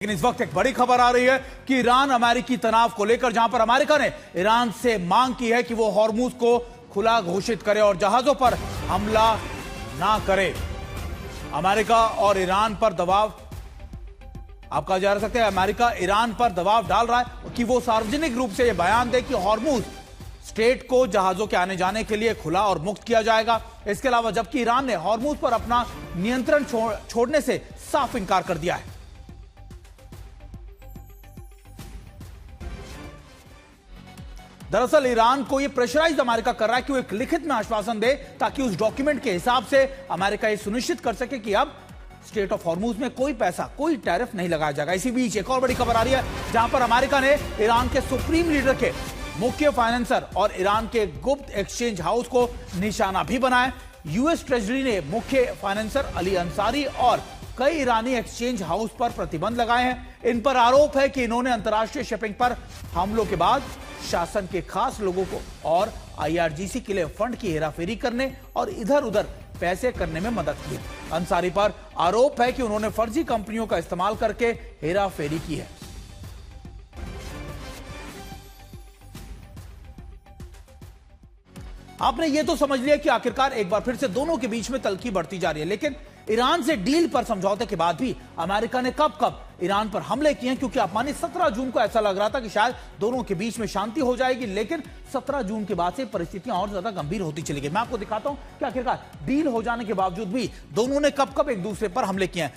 लेकिन इस वक्त एक बड़ी खबर आ रही है कि ईरान अमेरिकी तनाव को लेकर, जहां पर अमेरिका ने ईरान से मांग की है कि वो हॉर्मुज को खुला घोषित करे और जहाजों पर हमला ना करे। अमेरिका और ईरान पर दबाव, आप कहा जा सकते हैं अमेरिका ईरान पर दबाव डाल रहा है कि वो सार्वजनिक रूप से यह बयान दे कि हॉर्मुज स्ट्रेट को जहाजों के आने जाने के लिए खुला और मुक्त किया जाएगा। इसके अलावा जबकि ईरान ने हॉर्मुज पर अपना नियंत्रण छोड़ने से साफ इंकार कर दिया है। दरअसल ईरान को यह प्रेशराइज अमेरिका कर रहा है कि वो एक लिखित में आश्वासन दे ताकि उस डॉक्यूमेंट के हिसाब से अमेरिका यह सुनिश्चित कर सके कि अब स्टेट ऑफ हॉर्मुज में कोई पैसा, कोई टैरिफ नहीं लगाया जाएगा। इसी बीच एक और बड़ी खबर आ रही है जहां पर अमेरिका ने ईरान के सुप्रीम लीडर के मुख्य फाइनेंसर और ईरान के गुप्त एक्सचेंज हाउस को निशाना भी बनाया। यूएस ट्रेजरी ने मुख्य फाइनेंसर अली अंसारी और कई ईरानी एक्सचेंज हाउस पर प्रतिबंध लगाए हैं। इन पर आरोप है कि इन्होंने अंतर्राष्ट्रीय शिपिंग पर हमलों के बाद शासन के खास लोगों को और आईआरजीसी के लिए फंड की हेराफेरी करने और इधर उधर पैसे करने में मदद की। अंसारी पर आरोप है कि उन्होंने फर्जी कंपनियों का इस्तेमाल करके हेराफेरी की है। आपने यह तो समझ लिया कि आखिरकार एक बार फिर से दोनों के बीच में तल्खी बढ़ती जा रही है, लेकिन ईरान से डील पर समझौते के बाद भी अमेरिका ने कब कब ईरान पर हमले किए हैं, क्योंकि आप मानिए 17 जून को ऐसा लग रहा था कि शायद दोनों के बीच में शांति हो जाएगी, लेकिन 17 जून के बाद से परिस्थितियां और ज्यादा गंभीर होती चली गई। मैं आपको दिखाता हूं कि आखिरकार डील हो जाने के बावजूद भी दोनों ने कब कब एक दूसरे पर हमले किए हैं।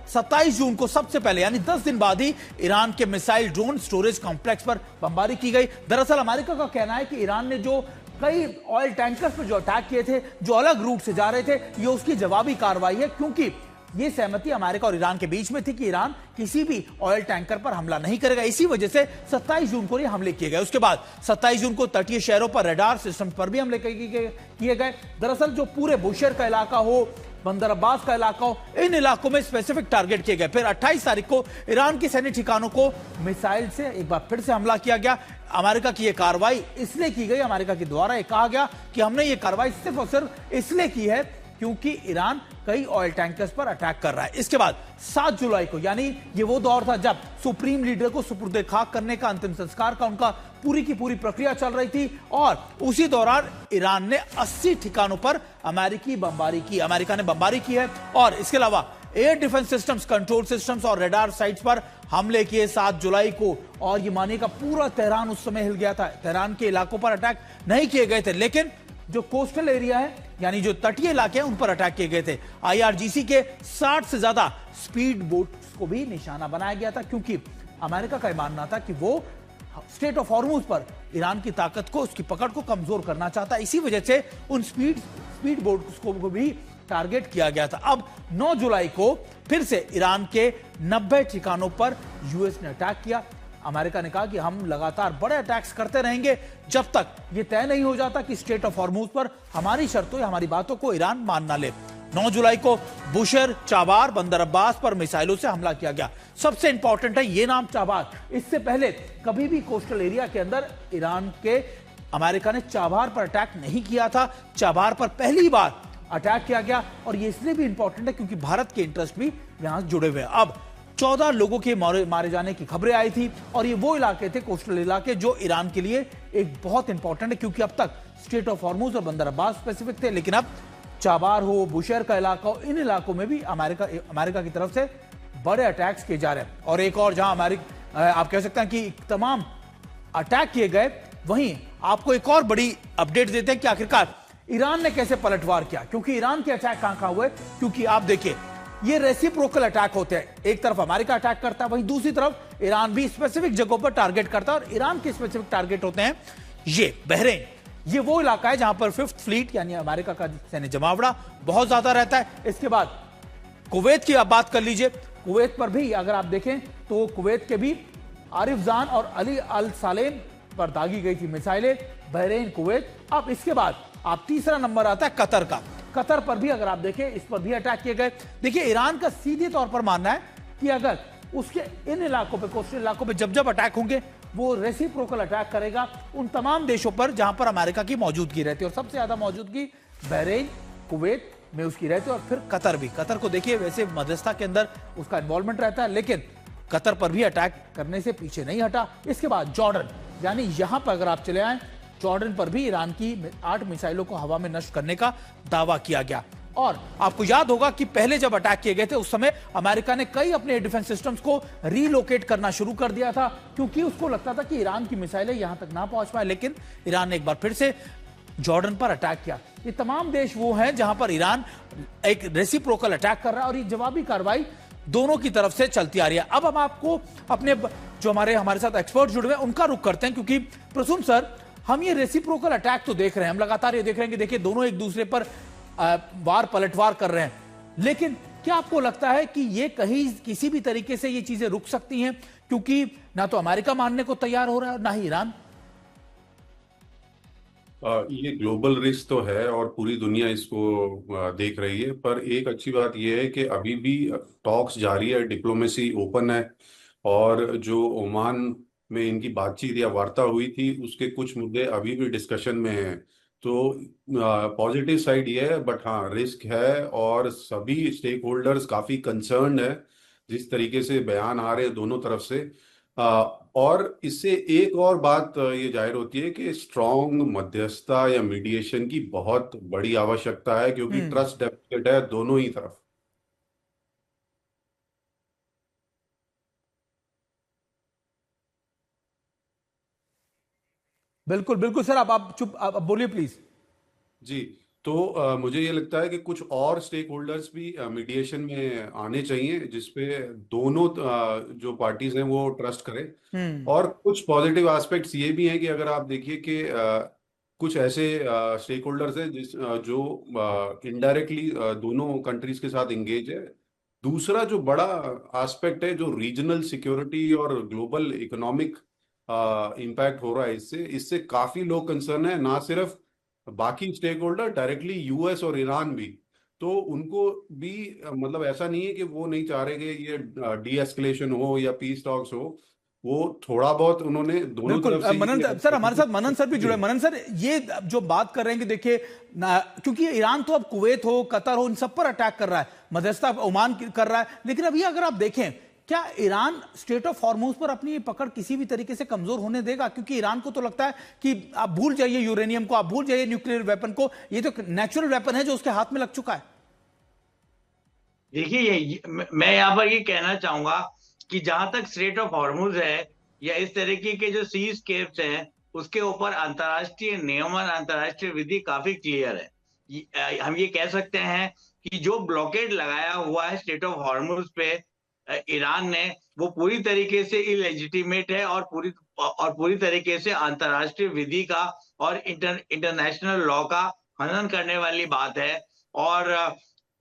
27 जून को सबसे पहले यानी 10 दिन बाद ही ईरान के मिसाइल ड्रोन स्टोरेज कॉम्प्लेक्स पर बमबारी की गई। दरअसल अमेरिका का कहना है कि ईरान ने जो कई ऑयल टैंकर्स पर जो अटैक किए थे, जो अलग रूट से जा रहे थे, ये उसकी जवाबी कार्रवाई है, क्योंकि ये सहमति अमेरिका और ईरान के बीच में थी कि ईरान किसी भी ऑयल टैंकर पर हमला नहीं करेगा। इसी वजह से 27 जून को ये हमले किए गए। उसके बाद 27 जून को तटीय शहरों पर रडार सिस्टम पर भी हमले किए गए। दरअसल जो पूरे बुशेर का इलाका हो, बंदर अब्बास का इलाका हो, इन इलाकों में स्पेसिफिक टारगेट किए गए। फिर 28 तारीख को ईरान के सैन्य ठिकानों को मिसाइल से एक बार फिर से हमला किया गया। अमेरिका की यह कार्रवाई इसलिए की गई, अमेरिका के द्वारा यह कहा गया कि हमने ये कार्रवाई सिर्फ और सिर्फ इसलिए की है क्योंकि ईरान कई ऑयल टैंकर्स पर अटैक कर रहा है। इसके बाद 7 जुलाई को, यानी ये वो दौर था जब सुप्रीम लीडर को सुपुर्दे खाक करने का, अंतिम संस्कार का उनका पूरी की पूरी प्रक्रिया चल रही थी, और उसी दौरान ईरान ने 80 ठिकानों पर अमेरिका ने बमबारी की है। और इसके अलावा air defence systems, control systems और रडार साइट्स पर हमले किए 7 जुलाई को। और ये मानिएगा पूरा तेहरान उस समय हिल गया था। तेहरान के इलाकों पर अटैक नहीं किए गए थे, लेकिन जो कोस्टल एरिया है यानी जो तटीय इलाके हैं उन पर अटैक किए गए थे। आईआरजीसी के 60 से ज्यादा स्पीड बोट्स को भी निशाना बनाया गया था, क्योंकि अमेरिका का मानना था कि वो स्टेट ऑफ हॉर्मुज पर ईरान की ताकत को, उसकी पकड़ को कमजोर करना चाहता। इसी वजह से उन स्पीड बोट्स को भी टारगेट किया गया था। अब 9 जुलाई को फिर से ईरान के 90 ठिकानों पर यूएस ने अटैक किया। अमेरिका ने कहा कि हम लगातार बड़े अटैक्स करते रहेंगे जब तक ये तय नहीं हो जाता कि स्टेट ऑफ हॉर्मुज पर हमारी शर्तों या हमारी बातों को ईरान मान ना ले। 9 जुलाई को बुशेर, चाबार, बंदर अब्बास पर मिसाइलों से हमला किया गया। सबसे इंपॉर्टेंट है ये नाम चाबार। इससे पहले कभी भी कोस्टल एरिया के अंदर ईरान के अमेरिका ने चाबार पर अटैक नहीं किया था। चाबार पर पहली बार अटैक किया गया, और ये इसलिए भी इंपॉर्टेंट है क्योंकि भारत के इंटरेस्ट भी यहां जुड़े हुए हैं। अब 14 लोगों के मारे जाने की खबरें आई थी, और ये वो इलाके थे, कोस्टल इलाके, जो ईरान के लिए एक बहुत इंपॉर्टेंट है, क्योंकि अब तक स्टेट ऑफ हॉर्मुज और बंदर अब्बास स्पेसिफिक थे, लेकिन अब चाबार हो, बुशेर का इलाका हो, इन इलाकों में भी अमेरिका की तरफ से बड़े अटैक्स किए जा रहे हैं। और एक और जहां आप कह सकते हैं कि तमाम अटैक किए गए, वहीं आपको एक और बड़ी अपडेट देते हैं कि आखिरकार ईरान ने कैसे पलटवार किया, क्योंकि ईरान के अटैक कहां हुए। क्योंकि आप देखिए ये रेसिप्रोकल अटैक होते हैं, एक तरफ अमेरिका अटैक करता है, वहीं दूसरी तरफ ईरान भी स्पेसिफिक जगहों पर टारगेट करता है। और ईरान के स्पेसिफिक टारगेट होते हैं ये बहरीन। ये वो इलाका है जहां पर 5th फ्लीट यानी अमेरिका का सैन्य जमावड़ा बहुत ज्यादा रहता है। इसके बाद कुवैत की आप बात कर लीजिए, कुवैत पर भी अगर आप देखें तो कुवैत के भी आरिफजान और अली अल सालेम पर दागी गई थी मिसाइलें, बहरीन, कुवैत। अब इसके बाद आप तीसरा नंबर आता है कतर का। कतर पर भी अगर आप देखें, इस पर भी अटैक किए गए। देखिए ईरान का सीधे तौर पर मानना है कि अगर उसके इन इलाकों पे, कोस्टल इलाकों पे जब अटैक होंगे, वो रेसिप्रोकल अटैक करेगा उन तमाम देशों पर जहां पर अमेरिका की मौजूदगी रहती है। और सबसे ज्यादा मौजूदगी बहरीन, कुवैत में उसकी रहती है, और फिर कतर भी। कतर को देखिए, वैसे मध्यस्थता के अंदर उसका इन्वॉल्वमेंट रहता है, लेकिन कतर पर भी अटैक करने से पीछे नहीं हटा। इसके बाद जॉर्डन, यानी यहां पर अगर आप चले आए, जॉर्डन पर भी ईरान की 8 मिसाइलों को हवा में नष्ट करने का दावा किया गया। और आपको याद होगा कि पहले जब अटैक किए गए थे उस समय अमेरिका ने कई अपने डिफेंस सिस्टम्स को रीलोकेट करना शुरू कर दिया था, क्योंकि उसको लगता था कि ईरान की मिसाइलें यहां तक ना पहुंच पाए। लेकिन ईरान ने एक बार फिर से जॉर्डन पर अटैक किया। ये तमाम देश वो हैं जहां पर ईरान एक रेसिप्रोकल अटैक कर रहा है और ये जवाबी कार्रवाई दोनों की तरफ से चलती आ रही है। अब हम आपको अपने जो हमारे साथ एक्सपर्ट जुड़े हुए हैं उनका रुख करते हैं, क्योंकि प्रसून सर, हम ये रेसिप्रोकल अटैक तो देख रहे हैं, हम लगातार ये देख रहे हैं कि देखिए दोनों एक दूसरे पर वार पलटवार कर रहे हैं, लेकिन क्या आपको लगता है कि ये कहीं किसी भी तरीके से ये चीजें रुक सकती हैं, क्योंकि ना तो अमेरिका मानने को तैयार हो रहा है और ना ही ईरान? ये ग्लोबल रिस्क तो है और पूरी दुनिया इसको देख रही है, पर एक अच्छी बात यह है कि अभी भी टॉक्स जारी है, डिप्लोमेसी ओपन है। और जो ओमान में इनकी बातचीत या वार्ता हुई थी उसके कुछ मुद्दे अभी भी डिस्कशन में हैं। तो पॉजिटिव साइड ये है, बट हाँ रिस्क है और सभी स्टेक होल्डर्स काफी कंसर्न्ड है जिस तरीके से बयान आ रहे हैं दोनों तरफ से। और इससे एक और बात ये जाहिर होती है कि स्ट्रॉन्ग मध्यस्थता या मीडिएशन की बहुत बड़ी आवश्यकता है, क्योंकि ट्रस्ट डेफिसिट है दोनों ही तरफ। बिल्कुल बिल्कुल सर, आप चुप, आप बोलिए प्लीज। जी, तो मुझे ये लगता है कि कुछ और स्टेक होल्डर्स भी मीडिएशन में आने चाहिए, जिसपे दोनों जो पार्टीज हैं वो ट्रस्ट करें। और कुछ पॉजिटिव एस्पेक्ट्स ये भी हैं कि अगर आप देखिए कि कुछ ऐसे स्टेक होल्डर्स हैं जो इनडायरेक्टली दोनों कंट्रीज के साथ इंगेज है। दूसरा जो बड़ा एस्पेक्ट है, जो रीजनल सिक्योरिटी और ग्लोबल इकोनॉमिक इम्पैक्ट हो रहा है, इससे काफी लोग कंसर्न है, ना सिर्फ बाकी स्टेक होल्डर, डायरेक्टली यूएस और ईरान भी। तो उनको भी मतलब ऐसा नहीं है कि वो नहीं चाह रहे कि ये डी एस्केलेशन हो या पीस टॉक्स हो। वो थोड़ा बहुत उन्होंने दोनों बिल्कुल। तरफ से मनन सर, हमारे साथ मनन सर भी जुड़े। मनन सर, ये जो बात कर रहे हैं कि देखिए क्योंकि ईरान तो अब कुवैत हो, कतर हो, इन सब पर अटैक कर रहा है, मध्यस्थता ओमान कर रहा है, लेकिन अभी अगर आप देखें, क्या ईरान स्ट्रेट ऑफ हॉर्मुज पर अपनी पकड़ किसी भी तरीके से कमजोर होने देगा? क्योंकि ईरान को तो लगता है कि आप भूल जाइए यूरेनियम को, आप भूल जाइए न्यूक्लियर वेपन को, ये तो नेचुरल वेपन है जो उसके हाथ में लग चुका है। देखिए, मैं यहाँ पर ये कहना चाहूंगा कि जहां तक स्ट्रेट ऑफ हॉर्मुज है या इस तरीके के जो सी स्केप्स हैं, उसके ऊपर अंतर्राष्ट्रीय नियमन, अंतर्राष्ट्रीय विधि काफी क्लियर है। हम ये कह सकते हैं कि जो ब्लॉकेड लगाया हुआ है स्ट्रेट ऑफ हॉर्मुज पे ईरान ने, वो पूरी तरीके से इलेजिटिमेट है और पूरी तरीके से अंतर्राष्ट्रीय विधि का और इंटरनेशनल लॉ का हनन करने वाली बात है। और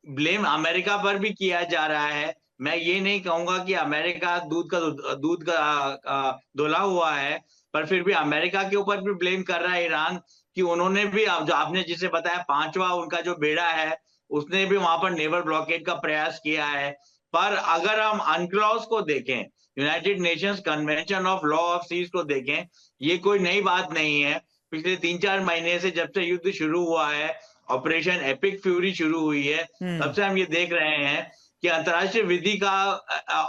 ब्लेम अमेरिका पर भी किया जा रहा है। मैं ये नहीं कहूंगा कि अमेरिका दूध का धुला हुआ है, पर फिर भी अमेरिका के ऊपर भी ब्लेम कर रहा है ईरान कि उन्होंने भी, जो आपने जिसे बताया, 5वां उनका जो बेड़ा है, उसने भी वहां पर नेवल ब्लॉकेड का प्रयास किया है। पर अगर हम अनक्लॉज को देखें, United Nations Convention of Law of Seas को देखें, ये कोई नई बात नहीं है। पिछले 3-4 महीने से जब से युद्ध शुरू हुआ है, ऑपरेशन एपिक फ्यूरी शुरू हुई है, तब से हम ये देख रहे हैं कि अंतर्राष्ट्रीय विधि का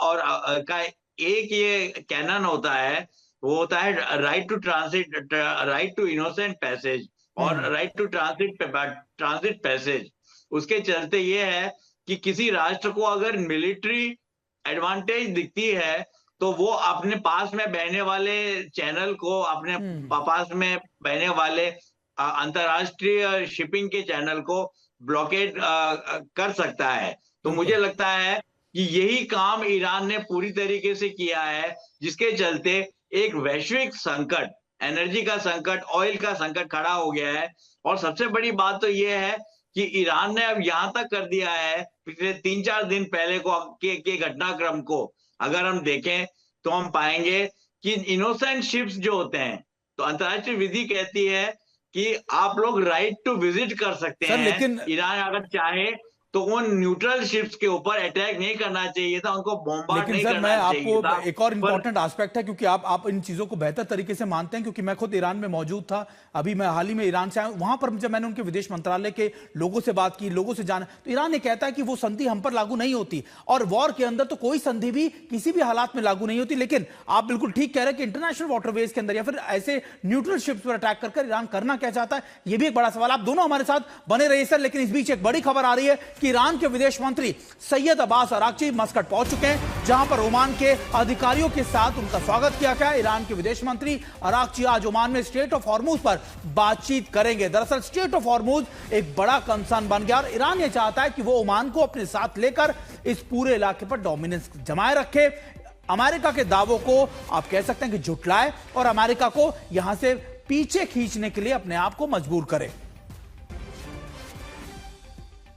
और का एक ये कैनन होता है, वो होता है right to transit, right to innocent passage और राइट टू ट्रांसिट पैसेज। उसके चलते ये है कि किसी राष्ट्र को अगर मिलिट्री एडवांटेज दिखती है तो वो अपने पास में बहने वाले चैनल को, अपने पास में बहने वाले अंतरराष्ट्रीय शिपिंग के चैनल को ब्लॉकेड कर सकता है। तो मुझे लगता है कि यही काम ईरान ने पूरी तरीके से किया है, जिसके चलते एक वैश्विक संकट, एनर्जी का संकट, ऑयल का संकट खड़ा हो गया है। और सबसे बड़ी बात तो यह है कि ईरान ने अब यहां तक कर दिया है, पिछले 3-4 दिन पहले के घटनाक्रम को अगर हम देखें तो हम पाएंगे कि इनोसेंट शिप्स जो होते हैं, तो अंतर्राष्ट्रीय विधि कहती है कि आप लोग राइट टू विजिट कर सकते हैं, लेकिन ईरान अगर चाहे तो उन न्यूट्रल शिप्स के ऊपर अटैक नहीं करना चाहिए था, उनको बॉम्बार्ड लेकिन नहीं सर करना मैं चाहिए था। आपको एक और इंपॉर्टेंट एस्पेक्ट है, क्योंकि आप इन चीजों को बेहतर तरीके से मानते हैं, क्योंकि मैं खुद ईरान में मौजूद था, अभी मैं हाल ही में ईरान से आया हूं। वहां पर जब मैंने उनके विदेश मंत्रालय के लोगों से बात की, लोगों से जाना, तो ईरान ये कहता है कि वो संधि हम पर लागू नहीं होती, और वॉर के अंदर तो कोई संधि भी किसी भी हालात में लागू नहीं होती। लेकिन आप बिल्कुल ठीक कह रहे हैं कि इंटरनेशनल वाटरवेज के अंदर या फिर ऐसे न्यूट्रल शिप्स पर अटैक कर ईरान करना क्या चाहता है, यह भी एक बड़ा सवाल। आप दोनों हमारे साथ बने रहिए सर। लेकिन इस बीच एक बड़ी खबर आ रही है कि ईरान के विदेश मंत्री सैयद अब्बास अराक्ची मस्कट पहुंच चुके हैं, जहां पर ओमान के अधिकारियों के साथ उनका स्वागत किया गया। ईरान के विदेश मंत्री अराक्ची आज ओमान में स्ट्रेट ऑफ हॉर्मुज पर बातचीत करेंगे। दरअसल स्ट्रेट ऑफ हॉर्मुज एक बड़ा कंसर्न बन गया और ईरान यह चाहता है कि वो ओमान को अपने साथ लेकर इस पूरे इलाके पर डोमिनेंस जमाए रखे, अमेरिका के दावों को आप कह सकते हैं कि झुटलाए और अमेरिका को यहां से पीछे खींचने के लिए अपने आप को मजबूर करे।